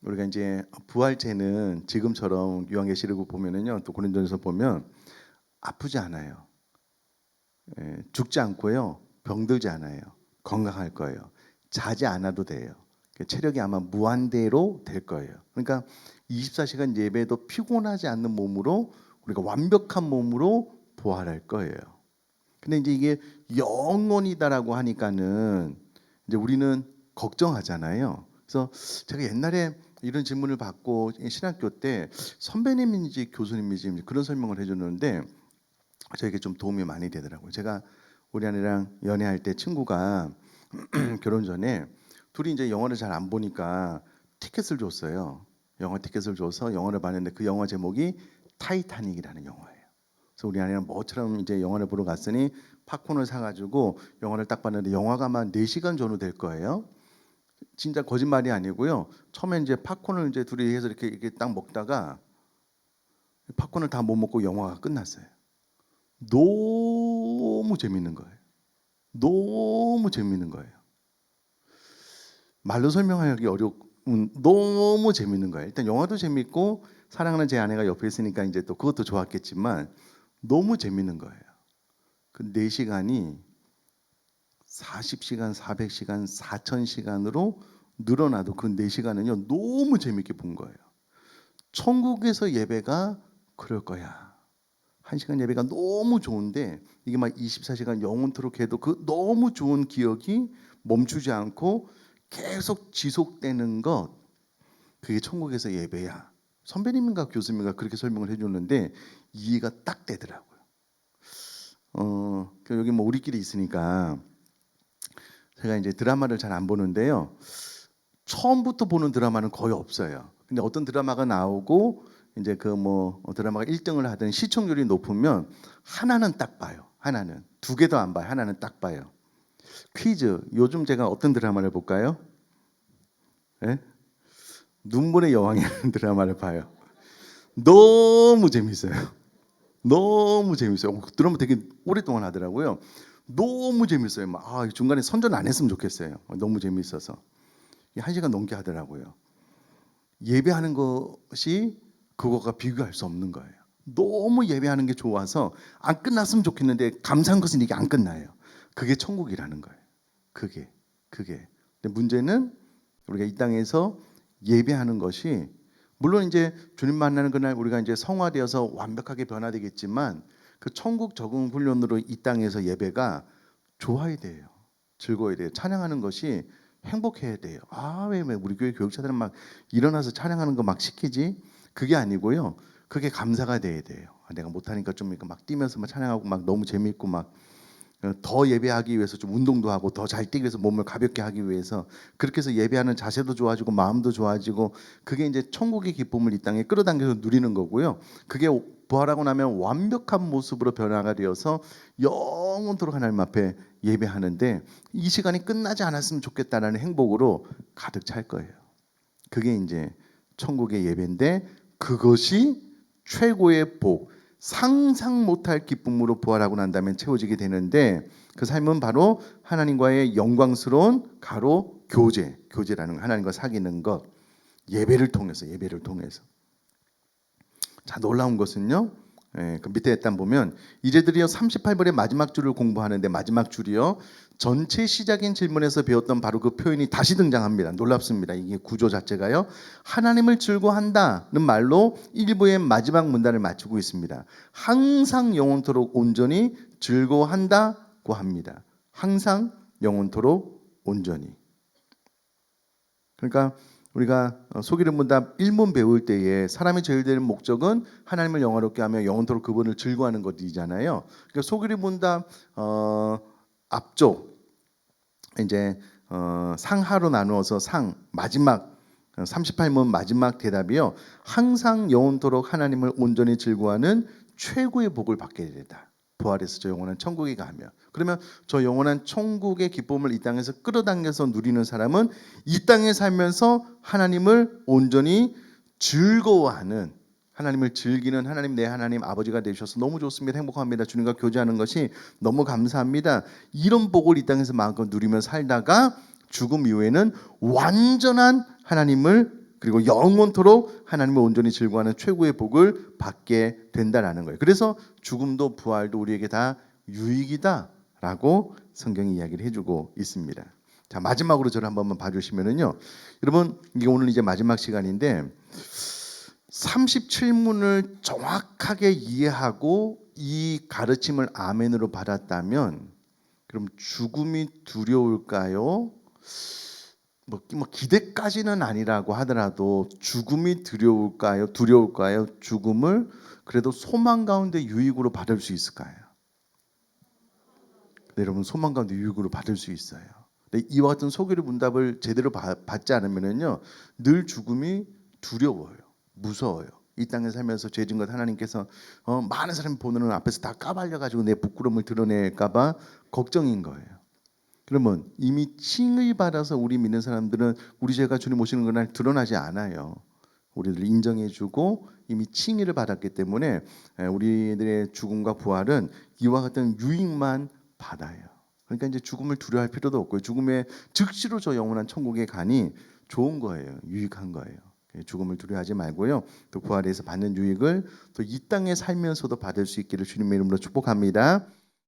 우리가 이제 부활체는 지금처럼 요한계시록을 보면은요, 또 고린도전서 보면 아프지 않아요. 죽지 않고요, 병들지 않아요. 건강할 거예요. 자지 않아도 돼요. 체력이 아마 무한대로 될 거예요. 그러니까 24시간 예배도 피곤하지 않는 몸으로 우리가 완벽한 몸으로 부활할 거예요. 근데 이제 이게 영원이다라고 하니까는 이제 우리는 걱정하잖아요. 그래서 제가 옛날에 이런 질문을 받고 신학교 때 선배님인지 교수님인지 그런 설명을 해줬는데 저에게 좀 도움이 많이 되더라고요. 제가 우리 아내랑 연애할 때 친구가 결혼 전에 둘이 이제 영화를 잘 안 보니까 티켓을 줬어요. 영화 티켓을 줘서 영화를 봤는데 그 영화 제목이 타이타닉이라는 영화예요. 그래서 우리 아내랑 뭐처럼 이제 영화를 보러 갔으니 팝콘을 사가지고 영화를 딱 봤는데 영화가 만 4시간 전후 될 거예요. 진짜 거짓말이 아니고요. 처음에 이제 팝콘을 이제 둘이 해서 이렇게 딱 먹다가 팝콘을 다 못 먹고 영화가 끝났어요. 너무 재밌는 거예요. 너무 재밌는 거예요. 말로 설명하기 어려운 너무 재밌는 거예요. 일단 영화도 재밌고 사랑하는 제 아내가 옆에 있으니까 이제 또 그것도 좋았겠지만 너무 재밌는 거예요. 그 4시간이 40시간, 400시간, 4000시간으로 늘어나도 그 4시간은요 너무 재밌게 본 거예요. 천국에서 예배가 그럴 거야. 1시간 예배가 너무 좋은데 이게 막 24시간 영원토록 해도 그 너무 좋은 기억이 멈추지 않고 계속 지속되는 것, 그게 천국에서 예배야. 선배님인가 교수님인가 그렇게 설명을 해줬는데 이해가 딱 되더라고요. 여기 뭐 우리끼리 있으니까 제가 이제 드라마를 잘 안 보는데요. 처음부터 보는 드라마는 거의 없어요. 근데 어떤 드라마가 나오고 이제 그 뭐 드라마가 1등을 하든 시청률이 높으면 하나는 딱 봐요. 하나는. 2개도 안 봐요. 하나는 딱 봐요. 퀴즈. 요즘 제가 어떤 드라마를 볼까요? 네? 눈물의 여왕이라는 드라마를 봐요. 너무 재밌어요. 너무 재밌어요. 드라마 되게 오랫동안 하더라고요. 너무 재밌어요. 막 중간에 선전 안 했으면 좋겠어요. 너무 재밌어서. 1시간 넘게 하더라고요. 예배하는 것이 그거가 비교할 수 없는 거예요. 너무 예배하는 게 좋아서 안 끝났으면 좋겠는데 감사한 것은 이게 안 끝나요. 그게 천국이라는 거예요. 그게. 근데 문제는 우리가 이 땅에서 예배하는 것이 물론 이제 주님 만나는 그날 우리가 이제 성화되어서 완벽하게 변화되겠지만 그 천국 적응 훈련으로 이 땅에서 예배가 좋아야 돼요. 즐거워야 돼요. 찬양하는 것이 행복해야 돼요. 왜 우리 교회 교육자들은 막 일어나서 찬양하는 거 막 시키지? 그게 아니고요. 그게 감사가 돼야 돼요. 내가 못하니까 좀 막 뛰면서 막 찬양하고 막 너무 재밌고 막 더 예배하기 위해서 좀 운동도 하고 더 잘 뛰기 위해서 몸을 가볍게 하기 위해서 그렇게 해서 예배하는 자세도 좋아지고 마음도 좋아지고 그게 이제 천국의 기쁨을 이 땅에 끌어당겨서 누리는 거고요. 그게 부활하고 나면 완벽한 모습으로 변화가 되어서 영원토록 하나님 앞에 예배하는데 이 시간이 끝나지 않았으면 좋겠다라는 행복으로 가득 찰 거예요. 그게 이제 천국의 예배인데 그것이 최고의 복, 상상 못할 기쁨으로 부활하고 난 다음에 채워지게 되는데 그 삶은 바로 하나님과의 영광스러운 교제라는 하나님과 사귀는 것, 예배를 통해서. 자, 놀라운 것은요. 그 밑에 일단 보면 이제들이요 38번의 마지막 줄을 공부하는데 마지막 줄이요 전체 시작인 질문에서 배웠던 바로 그 표현이 다시 등장합니다. 놀랍습니다. 이게 구조 자체가요 하나님을 즐거워한다는 말로 1부의 마지막 문단을 마치고 있습니다. 항상 영원토록 온전히 즐거워한다고 합니다. 항상 영원토록 온전히. 그러니까 우리가 소기름 문답 1문 배울 때에 사람이 제일 되는 목적은 하나님을 영화롭게 하며 영원토록 그분을 즐거워하는 것이잖아요. 그러니까 소기름 문답 앞쪽 이제 상하로 나누어서 마지막 38문 마지막 대답이요. 항상 영원토록 하나님을 온전히 즐거워하는 최고의 복을 받게 되다. 부활해서 저 영원한 천국에 가면 그러면 저 영원한 천국의 기쁨을 이 땅에서 끌어당겨서 누리는 사람은 이 땅에 살면서 하나님을 온전히 즐거워하는 하나님을 즐기는 하나님 내 하나님 아버지가 되셔서 너무 좋습니다. 행복합니다. 주님과 교제하는 것이 너무 감사합니다. 이런 복을 이 땅에서 마음껏 누리며 살다가 죽음 이후에는 완전한 하나님을 그리고 영원토록 하나님을 온전히 즐거워하는 최고의 복을 받게 된다라는 거예요. 그래서 죽음도 부활도 우리에게 다 유익이다라고 성경이 이야기를 해주고 있습니다. 자, 마지막으로 저를 한번 봐주시면은요, 여러분 이게 오늘 이제 마지막 시간인데 37문을 정확하게 이해하고 이 가르침을 아멘으로 받았다면 그럼 죽음이 두려울까요? 뭐 기대까지는 아니라고 하더라도 죽음이 두려울까요? 죽음을 그래도 소망 가운데 유익으로 받을 수 있을까요? 네, 여러분 소망 가운데 유익으로 받을 수 있어요. 근데 이와 같은 소개의 문답을 제대로 받지 않으면요 늘 죽음이 두려워요, 무서워요. 이 땅에 살면서 죄진 것 하나님께서 많은 사람이 보는 앞에서 다 까발려 가지고 내 부끄러움을 드러낼까봐 걱정인 거예요. 그러면 이미 칭을 받아서 우리 믿는 사람들은 우리 죄가 주님 오시는 그날 드러나지 않아요. 우리를 인정해주고 이미 칭의를 받았기 때문에 우리들의 죽음과 부활은 이와 같은 유익만 받아요. 그러니까 이제 죽음을 두려워할 필요도 없고요. 죽음에 즉시로 저 영원한 천국에 가니 좋은 거예요. 유익한 거예요. 죽음을 두려워하지 말고요. 또 부활에서 받는 유익을 또 이 땅에 살면서도 받을 수 있기를 주님의 이름으로 축복합니다.